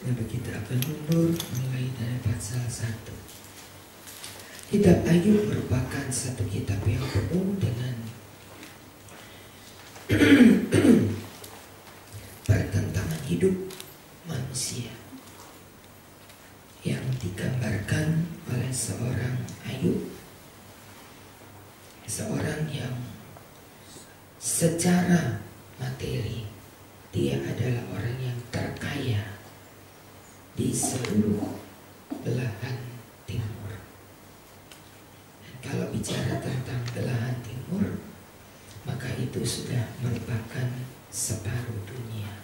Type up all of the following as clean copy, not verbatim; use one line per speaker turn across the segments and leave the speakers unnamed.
Lalu kita akan mundur mulai dari pasal 1. Kitab Ayub merupakan satu kitab yang penuh dengan pertentangan hidup manusia yang digambarkan oleh seorang Ayub, seorang yang secara materi dia adalah orang yang terkaya di seluruh belahan timur. Dan kalau bicara tentang belahan timur, maka itu sudah merupakan separuh dunia.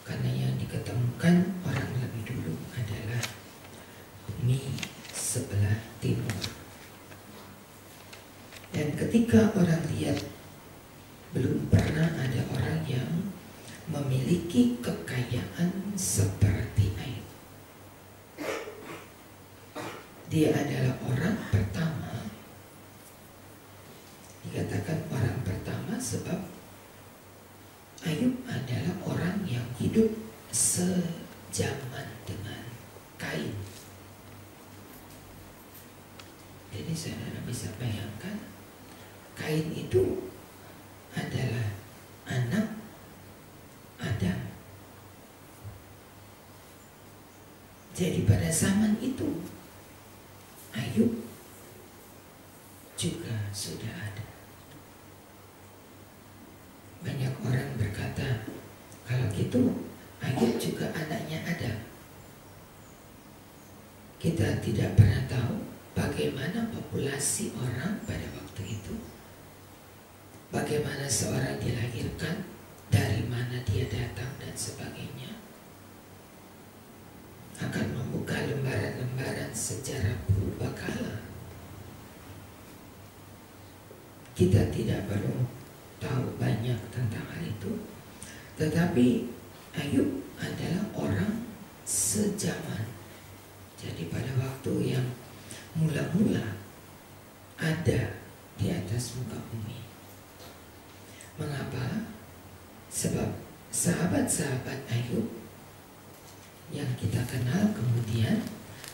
Karena yang diketemukan orang lebih dulu adalah bumi sebelah timur. Dan ketika orang lihat belum pernah ada orang yang memiliki kekayaan seperti Ayub. Dia adalah orang pertama, dikatakan orang pertama sebab Ayub adalah orang yang hidup sejaman dengan Kain. Jadi saudara bisa bayangkan, Kain itu adalah anak Adam. Jadi pada zaman itu Ayub juga sudah ada. Banyak orang berkata, kalau gitu Ayub juga anaknya Adam. Kita tidak pernah tahu bagaimana populasi orang pada waktu itu, bagaimana seorang dilahirkan, dari mana dia datang dan sebagainya. Akan membuka lembaran-lembaran sejarah purbakala. Kita tidak perlu tahu banyak tentang hal itu, tetapi Ayub adalah orang sejaman. Jadi pada waktu yang mula-mula ada di atas muka bumi. Mengapa? Sebab sahabat-sahabat Ayub yang kita kenal kemudian,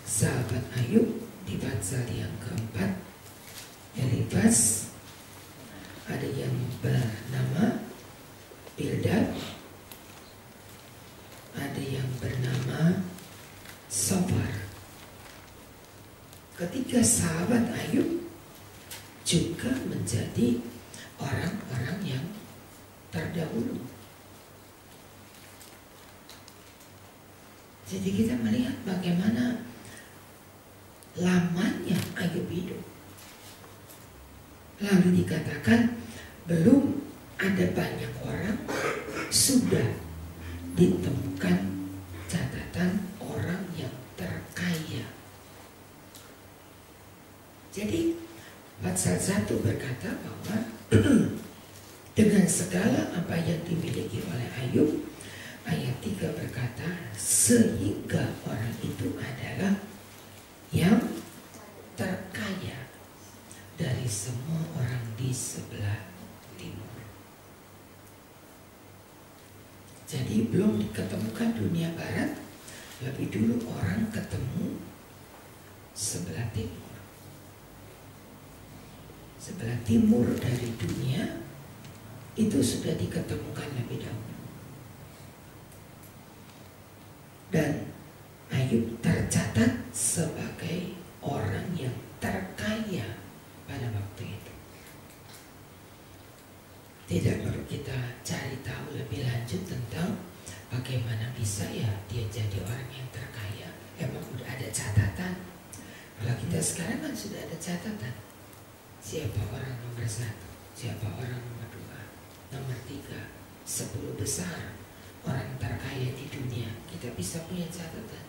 sahabat Ayub di pasal yang keempat, Elifaz, ada yang bernama Bildad, ada yang bernama Sofar. Ketiga sahabat Ayub juga menjadi orang-orang yang terdahulu. Jadi kita melihat bagaimana lamanya Ayub hidup. Lalu dikatakan belum ada banyak orang, sudah ditemukan catatan orang yang terkaya. Jadi pasal 1 berkata bahwa dengan segala apa yang dimiliki oleh Ayub, ayat 3 berkata sehingga orang itu adalah yang terkaya dari semua orang di sebelah timur. Jadi belum diketemukan dunia barat, lebih dulu orang ketemu sebelah timur. Sebelah timur dari dunia itu sudah diketemukan lebih dahulu. Dan Ayub tercatat sebagai orang yang terkaya pada waktu itu. Tidak perlu kita cari tahu lebih lanjut tentang bagaimana bisa ya dia jadi orang yang terkaya. Emang udah ada catatan. Kalau kita sekarang kan sudah ada catatan. Siapa orang nomor 1, siapa orang nomor 2, nomor 3, 10 besar orang terkaya di dunia. Kita bisa punya catatan.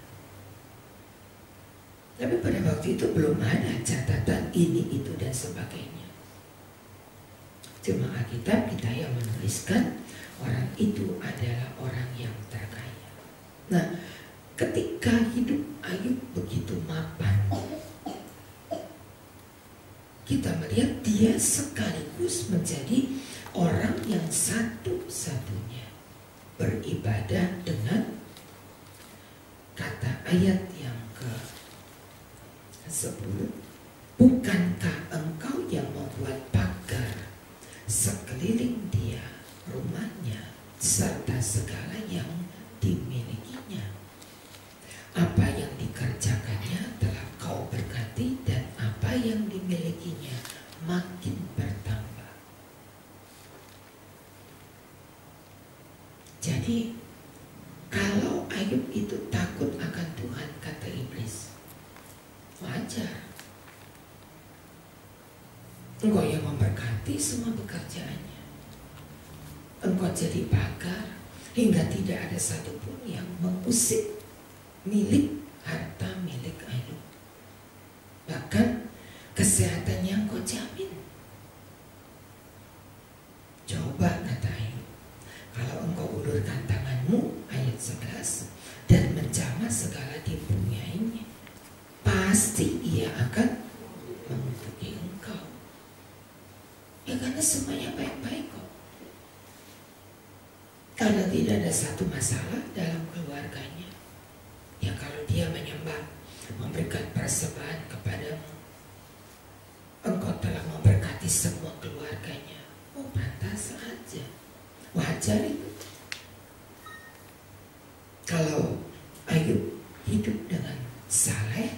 Tapi pada waktu itu belum ada catatan ini, itu, dan sebagainya. Cuma Alkitab kita yang menuliskan orang itu adalah orang yang terkaya. Nah, ketika hidup Ayub begitu mapan, kita melihat dia sekaligus menjadi orang yang satu-satunya beribadah dengan ayat yang ke-10, bukankah engkau yang membuat pagar sekeliling dia, rumahnya, serta segala yang dimilikinya? Apa yang dikerjakannya telah kau berkati, dan apa yang dimilikinya makin bertambah. Jadi kalau Ayub itu takut akan Tuhan, kata iblis, wajar. Engkau yang memberkati semua pekerjaannya. Engkau jadi pagar hingga tidak ada satupun yang mengusik milik harta milik Ayub. Bahkan kesehatannya engkau jamin. Coba, kata Ayub, kalau engkau ulurkan tanganmu, ayat 11, dan menjamah segala dipunyainya, pasti ia akan mengutuki engkau. Ya karena semuanya baik-baik kok. Karena tidak ada satu masalah dalam keluarganya. Ya kalau dia menyembah, memberikan persembahan kepadamu, engkau telah memberkati semua keluarganya. Oh, pantas saja, wajar itu. Kalau Ayub hidup dengan saleh,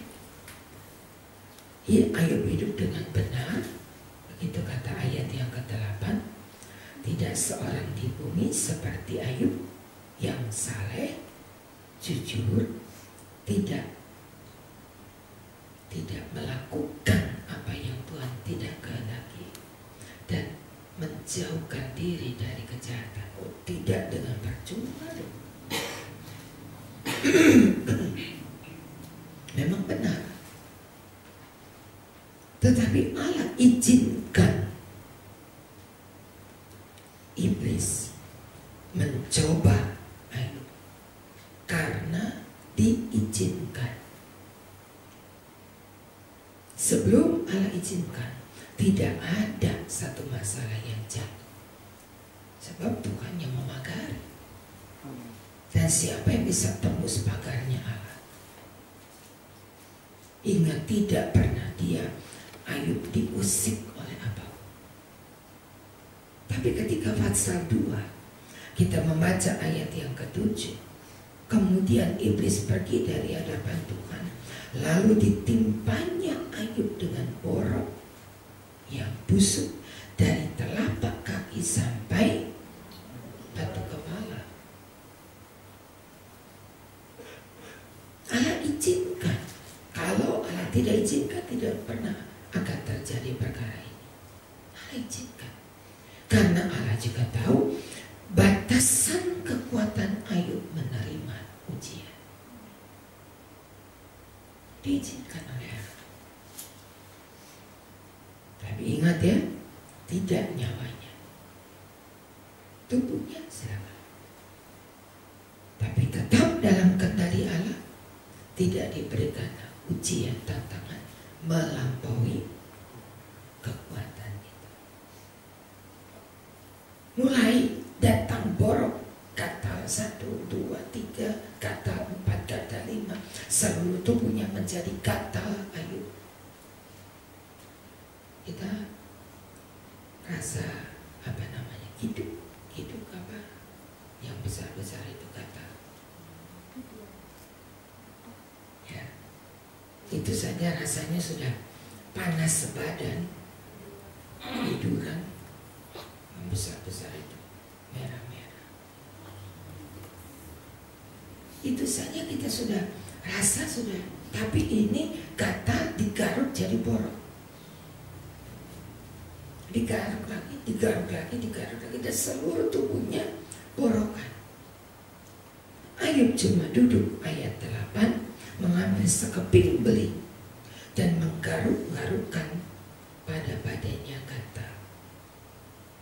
Ayub hidup dengan benar, begitu kata ayat yang ke-8, tidak seorang di bumi seperti Ayub yang saleh, jujur, tidak melakukan apa yang Tuhan tidak kehendaki, dan menjauhkan diri dari kejahatan. Oh, tidak dengan percuma dong. Memang benar. Tetapi Allah izinkan iblis mencoba Ayub karena diizinkan. Sebelum Allah izinkan, tidak ada satu masalah yang jatuh. Sebab Tuhan yang memagari. Dan siapa yang bisa tembus pagarnya Allah? Ingat, tidak pernah Ayub diusik oleh apapun. Tapi ketika pasal 2 kita membaca ayat yang ke-7, kemudian iblis pergi dari hadapan Tuhan, lalu ditimpanya Ayub dengan borok yang busuk dari telapak kaki sampai batu kepala. Allah izinkan. Kalau Allah tidak izinkan, tidak pernah akan terjadi perkara ini. Allah izinkan. Karena Allah juga tahu batasan kekuatan Ayub menerima ujian. Diizinkan oleh Allah. Tapi ingat ya, tidak nyawanya, tubuhnya selamat. Tapi tetap dalam kendali Allah, tidak diberikan ujian tantangan melampaui kekuatan itu. Mulai datang borok, kata 1, 2, 3, kata 4, kata 5, seluruh tubuhnya menjadi gatal Ayub. Kita rasa hidup apa yang besar-besar itu gatal. Ya, itu saja rasanya sudah panas sebadan, tiduran, yang besar-besar itu merah-merah. Itu saja kita sudah rasa sudah, tapi ini gatal digaruk jadi borok. Digaruk lagi, dan seluruh tubuhnya borokan. Ayub cuma duduk, ayat 8, mengambil sekeping beling dan menggaruk-garukkan pada badannya gatal,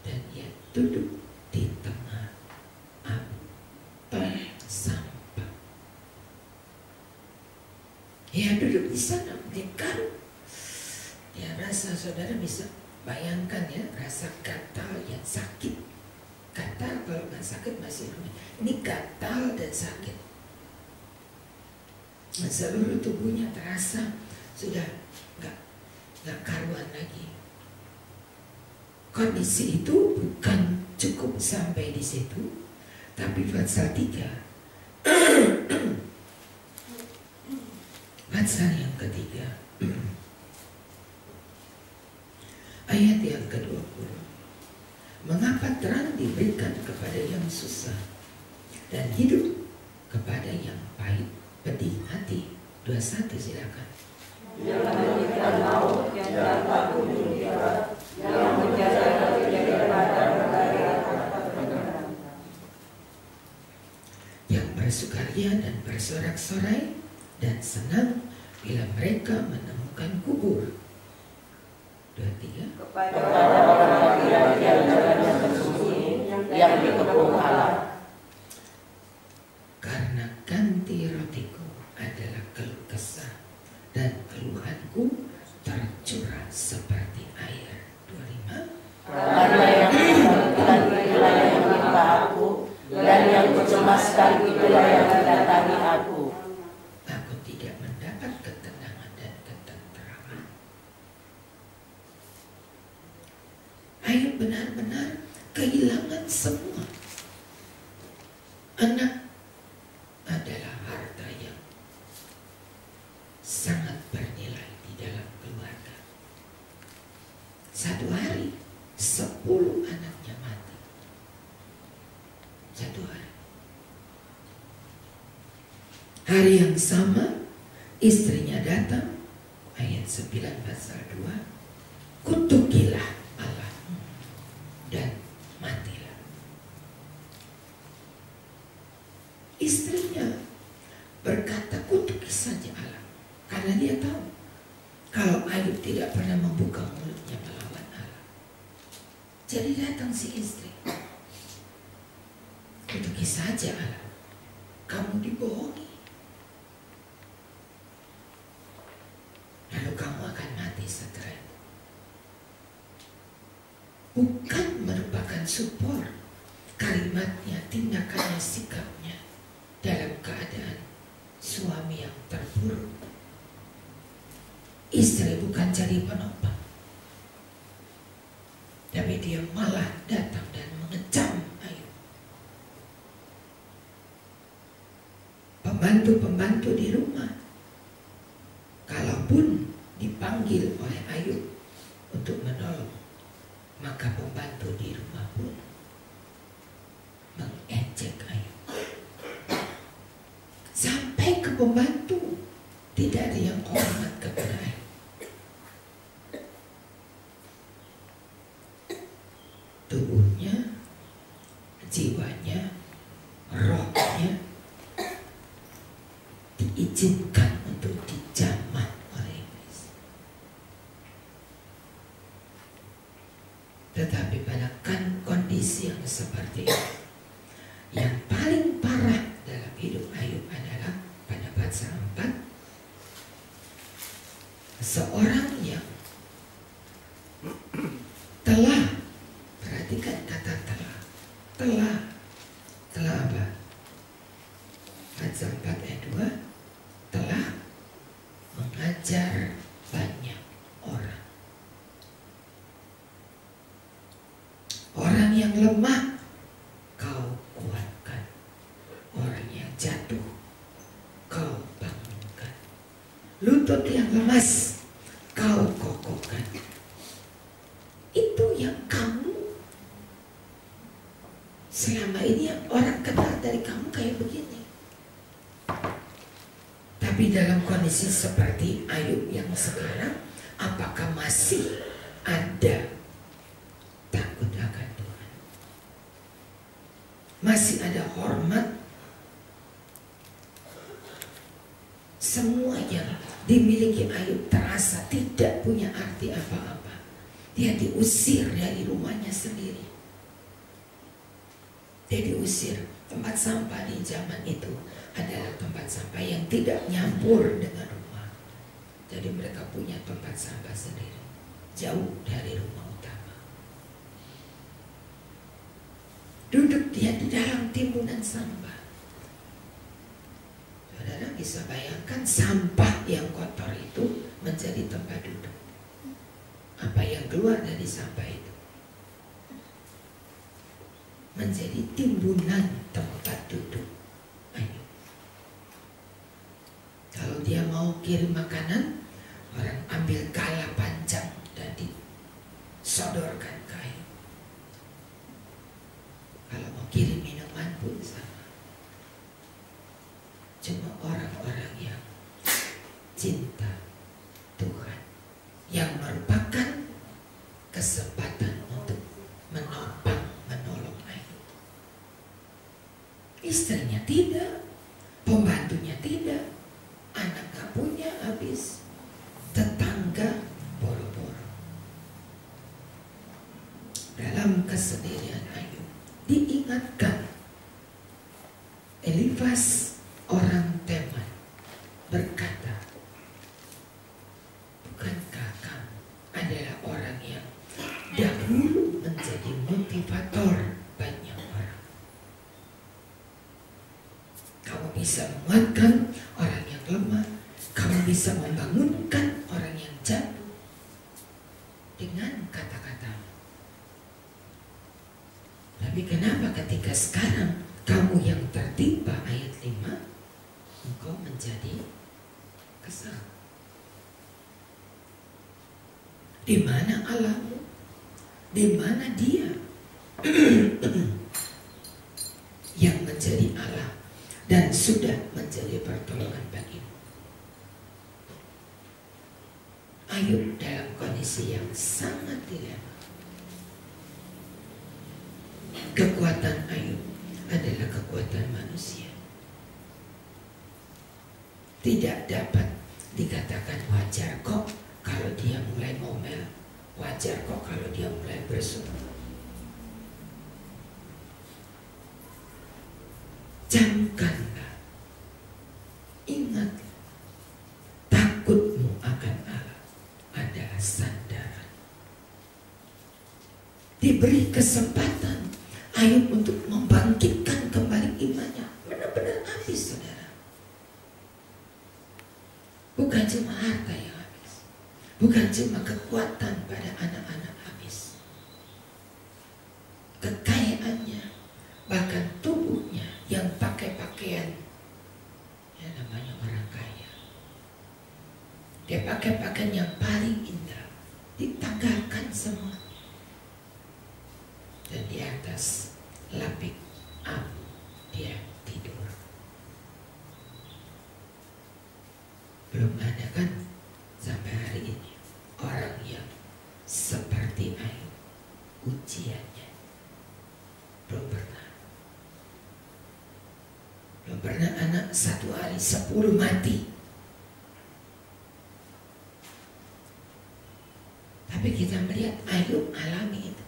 dan ia duduk di tengah tong sampah. Ia duduk di sana, digaruk. Ya, rasa saudara bisa bayangkan ya, rasa gatal yang sakit. Gatal kalau nggak sakit masih rumit. Ini gatal dan sakit. Seluruh tubuhnya terasa sudah nggak karuan lagi. Kondisi itu bukan cukup sampai di situ, tapi pasal 3 pasal yang ketiga ayat yang ke-20, mengapa terang diberikan kepada yang susah dan hidup kepada yang pahit pedih hati. 21 silakan.
Yang menjadikan maut, yang dapat bunuh jiwa, yang menjaga daripada berbagai kata-kata,
yang bersukaria dan bersorak-sorai dan senang bila mereka menemukan kubur. 23.
kepada orang yang jalan bersembunyi, yang dikepung Allah.
Karena ganti rotiku adalah keluh kesah dan keluhanku tercurah seperti air. 25.
Karena yang menakutkan itulah yang menimpa aku, dan yang mencemaskan itulah yang mendatangi aku.
Aku tidak mendapat ketenangan dan ketenteraman. Ayub benar-benar kehilangan semua. Anak adalah harta yang sangat bernilai di dalam keluarga. Satu hari 10 anaknya mati. Satu hari. Hari yang sama istrinya datang, ayat 9 pasal 2, kutukilah Allah dan matilah. Istrinya berkata kutuki saja Allah, karena dia tahu kalau Ayub tidak pernah membuka mulutnya melawan Allah. Jadi datang si istri, kutuki saja Allah, kamu dibohongi, lalu kamu akan mati setelah itu. Bukan merupakan support kalimatnya, tindakannya, sikapnya dalam keadaan suami yang terpuruk. Istri bukan jadi penopang, tapi dia malah datang dan mengecam Ayub. Pembantu-pembantu di rumah, kalaupun dipanggil oleh Ayub untuk menolong, maka pembantu di rumah pun mengejek Ayub. Sampai ke pembantu tidak ada yang hormat kepada Ayub. Tubuhnya, jiwanya, rohnya diizinkan untuk dijamah oleh iblis. Tetapi pada kondisi yang seperti ini, yang paling parah dalam hidup Ayub adalah pada pasal 4, seorang yang telah, perhatikan kata telah apa? Pasal 4 ayat 2, telah mengajar banyak orang. Orang yang lemah kau kuatkan, orang yang jatuh kau bangunkan, lutut yang lemas kau kokohkan. Itu yang kamu selama ini yang orang kenal dari kamu kayak begini. Tapi dalam kondisi seperti Ayub yang sekarang, apakah masih ada takut akan Tuhan? Masih ada hormat? Semua yang dimiliki Ayub terasa tidak punya arti apa-apa. Dia diusir dari rumahnya sendiri. Dia diusir. Tempat sampah di zaman itu adalah tempat sampah yang tidak nyampur dengan rumah. Jadi mereka punya tempat sampah sendiri, jauh dari rumah utama. Duduk dia di dalam timbunan sampah. Saudara, bisa bayangkan sampah yang kotor itu menjadi tempat duduk. Apa yang keluar dari sampah itu menjadi timbunan tempat duduk. Ayo. Kalau dia mau kirim makanan, orang ambil kala panjang dan disodorkan ke air. Kalau mau kirim minuman pun sama. Cuma orang-orang yang cinta Tuhan, yang merupakan kesempatan untuk menopang, menolong air. Istrinya tidak, pembantunya tidak, anak gak punya habis, tetangga boro-boro. Dalam kesendirian Ayub diingatkan Elifas orang Teman berkata, bukankah kamu adalah orang yang dahulu menjadi motivator banyak orang? Kamu bisa menguatkan orang yang lemah, kamu bisa membangunkan orang yang jatuh dengan kata-kata. Tapi kenapa ketika sekarang kamu yang tertimpa ayat 5, engkau menjadi kesal? Di mana Allahmu? Di mana Dia yang menjadi Allah dan sudah menjadi pertolongan bagimu? Ayub dalam kondisi yang sangat dilema. Kekuatan Ayub adalah kekuatan manusia. Tidak dapat dikatakan wajar kok kalau dia mulai ngomel, wajar kok kalau dia mulai bersuara. Camkanlah, ingat, takutmu akan Allah adalah sandaran. Diberi kesempatan Ayub untuk membangkitkan kembali imannya, benar-benar habis, saudara. Bukan cuma harta yang habis, bukan cuma kekuatan pada anak-anak habis, kekayaannya, bahkan tubuhnya yang pakai pakaian, ya namanya orang kaya, dia pakai pakaian yang paling indah, ditanggalkan semua. Dan di atas lapik abu dia tidur. Belum ada kan sampai hari ini orang yang seperti Ayub ujiannya. Belum pernah. Belum pernah anak satu hari 10 mati. Tapi kita melihat Ayub alami itu.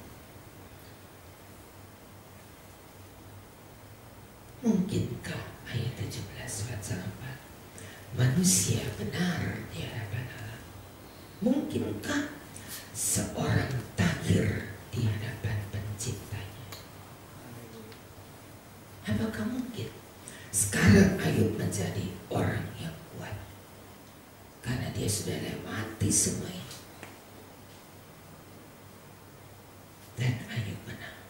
Mungkinkah ayat 17 surat 4, manusia benar di hadapan Allah? Mungkinkah seorang tahir di hadapan penciptanya? Apakah mungkin sekarang Ayub menjadi orang yang kuat karena dia sudah lewati semua ini? Dan Ayub menang.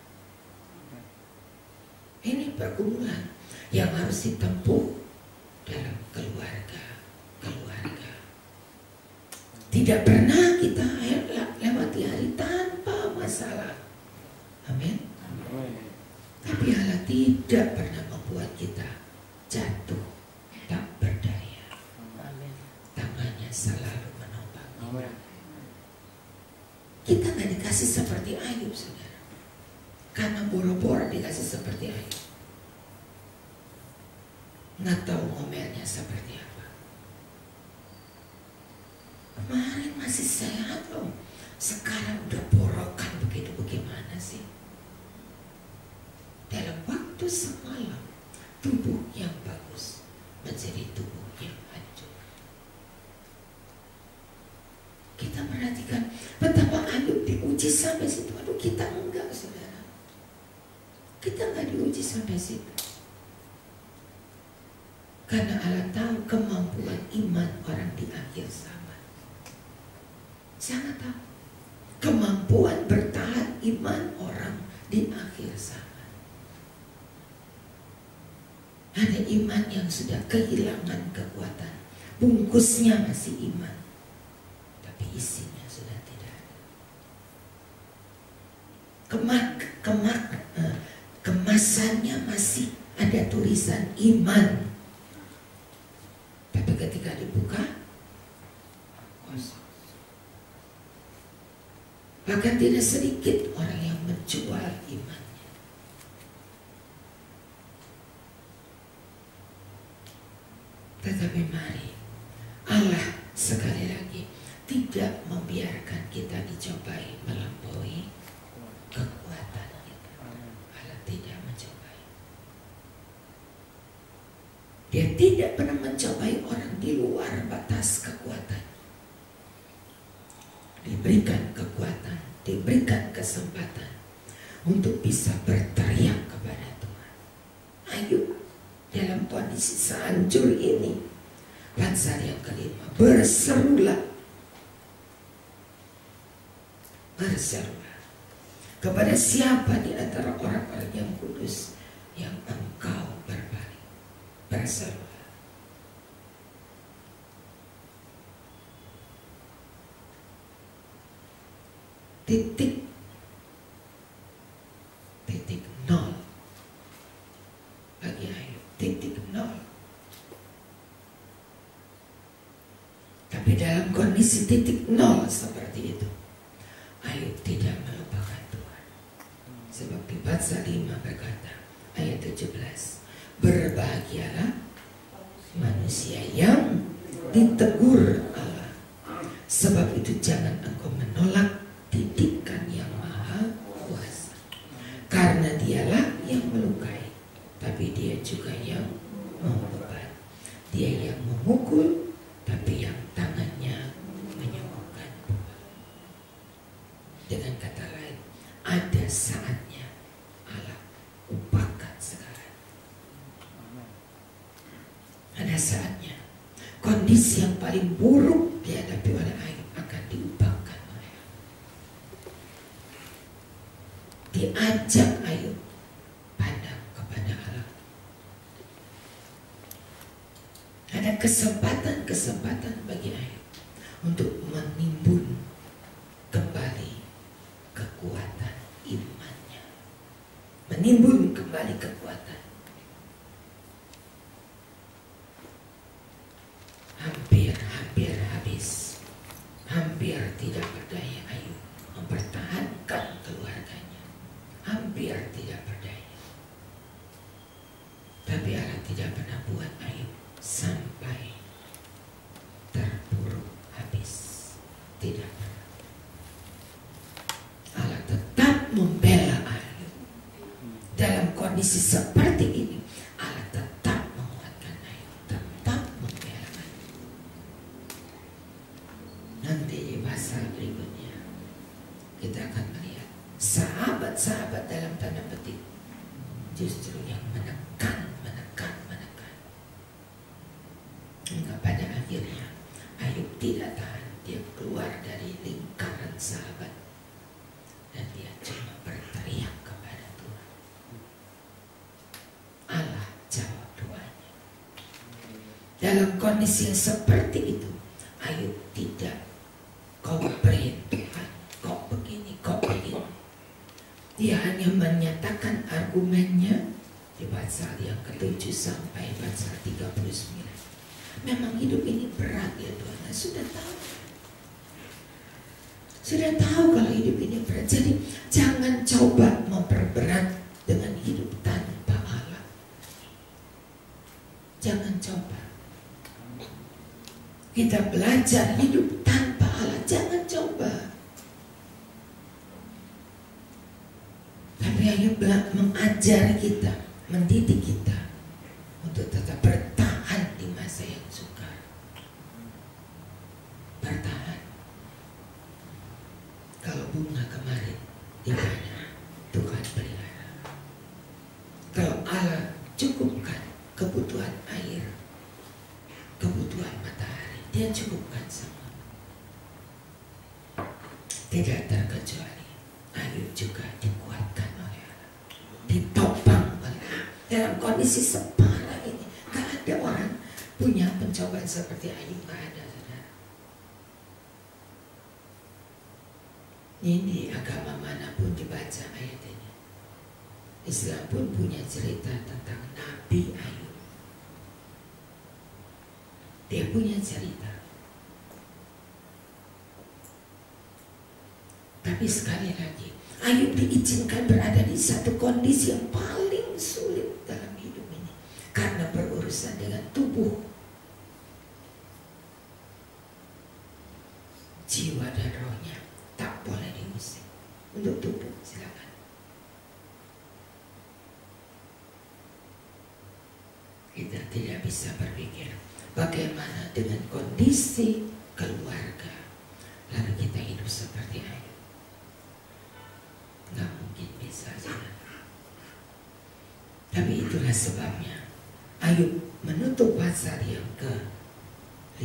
Ini pergumulan yang harus ditempuh dalam keluarga. Tidak pernah kita lewati hari tanpa masalah. Amin. Tapi Allah tidak pernah membuat kita jatuh tak berdaya. Tangannya selalu menopang. Kita nggak dikasih seperti Ayub, saudara. Karena boro-boro dikasih seperti Ayub. Nggak tahu ngomelnya seperti apa. Kemarin masih sehat loh, sekarang udah borokan begitu, bagaimana sih? Dalam waktu semalam, tubuh yang bagus menjadi tubuh yang hancur. Kita perhatikan betapa Ayub diuji sampai situ. Aduh, kita enggak, saudara. Kita nggak diuji sampai situ. Karena Allah tahu kemampuan iman orang di akhir zaman. Sangat tahu kemampuan bertahan iman orang di akhir zaman. Ada iman yang sudah kehilangan kekuatan. Bungkusnya masih iman, tapi isinya sudah tidak ada. Kemasannya masih ada tulisan iman, tapi ketika dibuka kosong. Bahkan tidak sedikit orang yang menjual imannya. Tetapi mari, Allah sekali lagi tidak membiarkan kita dicobai melampaui kekuatan kita. Allah tidak mencobai. Dia tidak pernah mencobai orang di luar batas kekuatan. Diberikan kekuatan, diberikan kesempatan untuk bisa berteriak kepada Tuhan. Ayo, dalam kondisi sehancur ini, Pansar yang kelima, berserulah. Berserulah kepada siapa di antara orang-orang yang kudus yang engkau berpaling. Berserulah. Titik nol bagi Ayub. Titik nol. Tapi dalam kondisi titik nol seperti itu, Ayub tidak melupakan Tuhan. Sebab di Patsal 5 berkata, ayat 17, berbahagialah manusia yang ditegur Allah. Sebab itu jangan engkau menolak didikan yang maha kuasa. Karena dialah yang melukai, tapi dia juga yang membeban. Dia yang memukul, tapi yang tangannya menyembuhkan. Dengan kata lain, ada saatnya Allah upahkan segala. Ada saatnya kondisi yang paling buruk dihadapi oleh Ayub akan diupahkan oleh Allah. Diajak Ayub pandang kepada Allah. Ada kesempatan bagi Ayub untuk menimbun kembali kekuatan imannya. Menimbun kembali kekuatan. Hampir habis. Hampir tidak berdaya Ayub mempertahankan keluarganya. Hampir tidak berdaya. Tapi Allah tidak pernah buat Ayub sampai terpuruk habis. Tidak pernah. Allah tetap membela Ayub. Dalam kondisi seperti ini, Allah tetap menguatkan Ayub, tetap membela Ayub. Nanti di pasal berikutnya kita akan melihat sahabat-sahabat dalam tanda petik justru yang menekan. Hingga pada akhirnya Ayub tidak tahan. Dia keluar dari lingkaran sahabat dan dia cuma berteriak kepada Tuhan. Allah jawab doanya. Dalam kondisi yang seperti itu, Ayub tidak komplain Tuhan, kok begini, kok begini. Dia hanya menyatakan argumennya di pasal yang ke-7 sampai pasal 39. Memang hidup ini berat ya Tuhan. Nah, sudah tahu kalau hidup ini berat. Jadi jangan coba memperberat dengan hidup tanpa Allah. Jangan coba. Kita belajar hidup tanpa Allah. Jangan coba. Tapi Ayub mengajari kita, mendidik kita untuk tetap bertahan di masa yang sukar. Bertahan. Kalau bunga kemarin di mana Tuhan pelihara. Kalau Allah cukupkan kebutuhan air cukupkan semua. Tidak terkecuali Ayub juga dikuatkan oleh Allah, ditopang oleh Allah. Dalam kondisi separah ini, gak ada orang punya pencobaan seperti Ayub, gak ada, saudara. Ini di agama manapun dibaca ayat ini. Islam pun punya cerita tentang Nabi Ayub. Dia punya cerita. Tapi sekali lagi, Ayub diizinkan berada di satu kondisi yang paling sulit dalam hidup ini, karena berurusan dengan tubuh, jiwa dan rohnya tak boleh diusik. Untuk tubuh silakan. Kita tidak bisa berpikir bagaimana dengan kondisi keluarga, lalu kita hidup seperti Ayub. Nggak mungkin bisa, saudara. Tapi itulah sebabnya Ayub menutup pasal yang ke-5.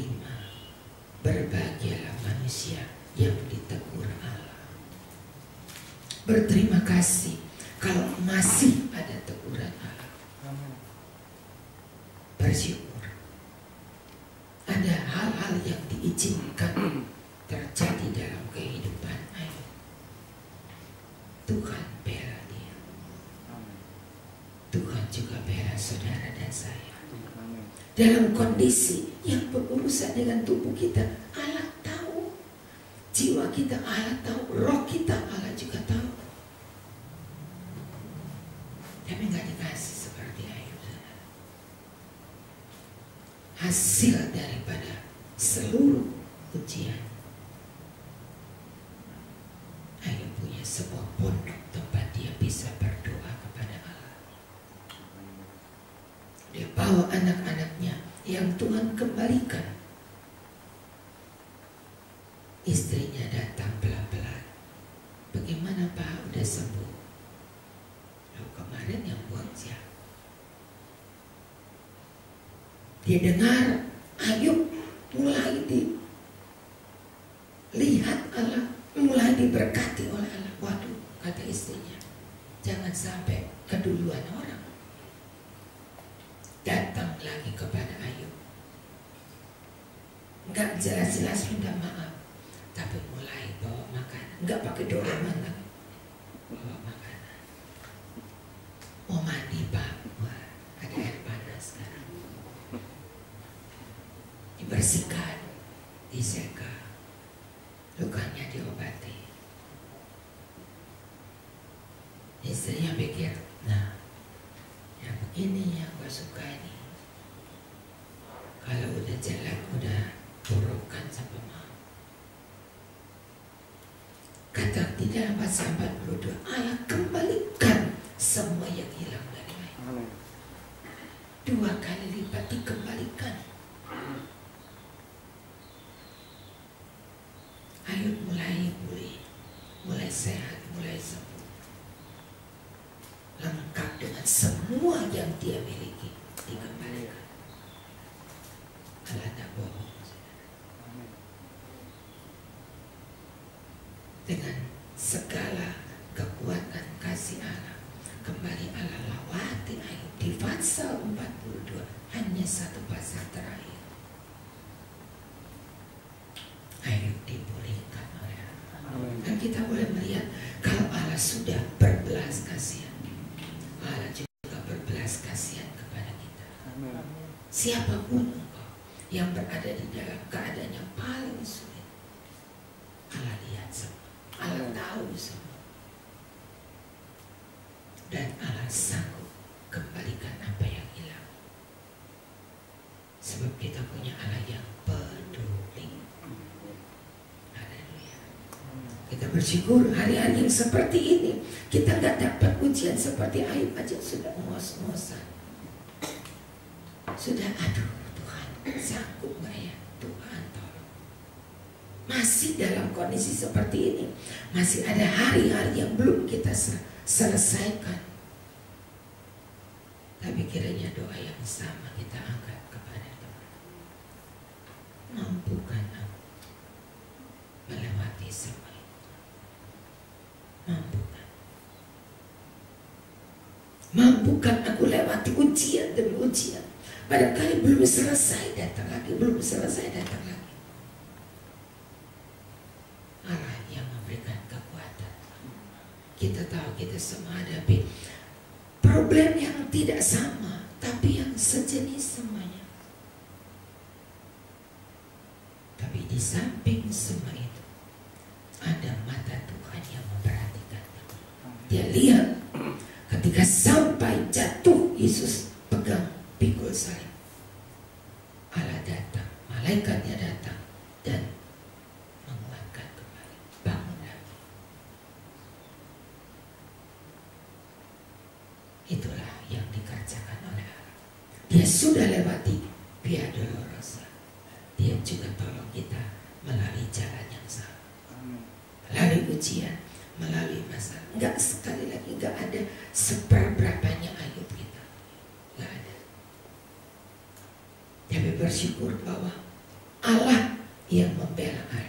Berbahagialah manusia yang ditegur Allah. Berterima kasih kalau masih ada teguran Allah. Bersyukur. Ada hal-hal yang diizinkan terjadi dalam kehidupan Ayub. Tuhan bela dia. Tuhan juga bela saudara dan saya. Dalam kondisi yang berurusan dengan tubuh kita, Allah tahu. Jiwa kita Allah tahu, roh kita Allah juga tahu. Tapi nggak dikasih seperti Ayub. Hasil daripada seluruh ujian, Ayub punya sebuah pondok tempat dia bisa berdoa kepada Allah. Dia bawa anak-anaknya yang Tuhan kembalikan. Istrinya datang pelan-pelan. Bagaimana Pak, udah sembuh? Lalu kemarin yang buang siapa? Dia dengar Ayub mulai dilihat Allah, mulai diberkati oleh Allah. Waduh, kata istrinya, jangan sampai keduluan orang. Datang lagi kepada Ayub. Enggak jelas-jelas minta maaf, tapi mulai bawa makanan. Enggak pakai dorongan lagi, bawa makanan. Mau mandi Pak? Wah, ada air panas sekarang. Dibersihkan, diseka, lukanya diobati. Istrinya pikir, nah, yang begini yang gue suka ini. Kalau udah jelek, udah burukkan sama mau. Kata di dalam pasal 42, Allah kembalikan semua yang hilang dari Ayub. 2 kali lipat dikembalikan. Ayub mulai pulih, mulai sehat, mulai sembuh, lengkap dengan semua yang dia miliki dikembalikan. Allah tak bohong. Dengan segala kekuatan kasih Allah, kembali Allah lawati Ayub di pasal 42, hanya satu pasal terakhir. Ayub dipulihkan oleh Allah. Dan kita boleh melihat kalau Allah sudah berbelas kasihan, Allah juga berbelas kasihan kepada kita. Siapapun engkau yang berada di dalam keadaan yang paling sulit, Allah lihat semua, Allah tahu semua, dan Allah sanggup kembalikan apa yang hilang. Sebab kita punya Allah yang peduli. Haleluya. Kita bersyukur hari-hari yang seperti ini. Kita gak dapat ujian seperti Ayub aja sudah ngos-ngosan. Sudah aduh Tuhan, sanggup gak ya? Tuhan tolong. Masih dalam kondisi seperti ini, masih ada hari-hari yang belum kita selesaikan. Tapi kiranya doa yang sama kita angkat kepada Tuhan. Mampu melewati semua itu. Mampukan? Mampukan aku lewati ujian demi ujian? Barangkali belum selesai datang lagi, belum selesai datang lagi. Allah yang memberikan kekuatan. Kita tahu kita semua hadapi problem yang tidak sama, tapi yang sejenis semuanya. Tapi di samping semua itu, ada mata Tuhan yang memperhatikan. Dia lihat ketika sampai jatuh, Yesus pegang pikul salib. Allah datang, malaikatnya datang dan menguatkan kembali, bangun lagi. Itulah yang dikerjakan oleh Allah. Dia sudah lewati Via Dolorosa. Dia juga tolong kita melalui jalan yang sama, melalui ujian, melalui masalah. Enggak, sekali lagi enggak ada seberapanya Ayub kita, enggak ada. Tapi bersyukur bahwa Allah yang membela Ayub.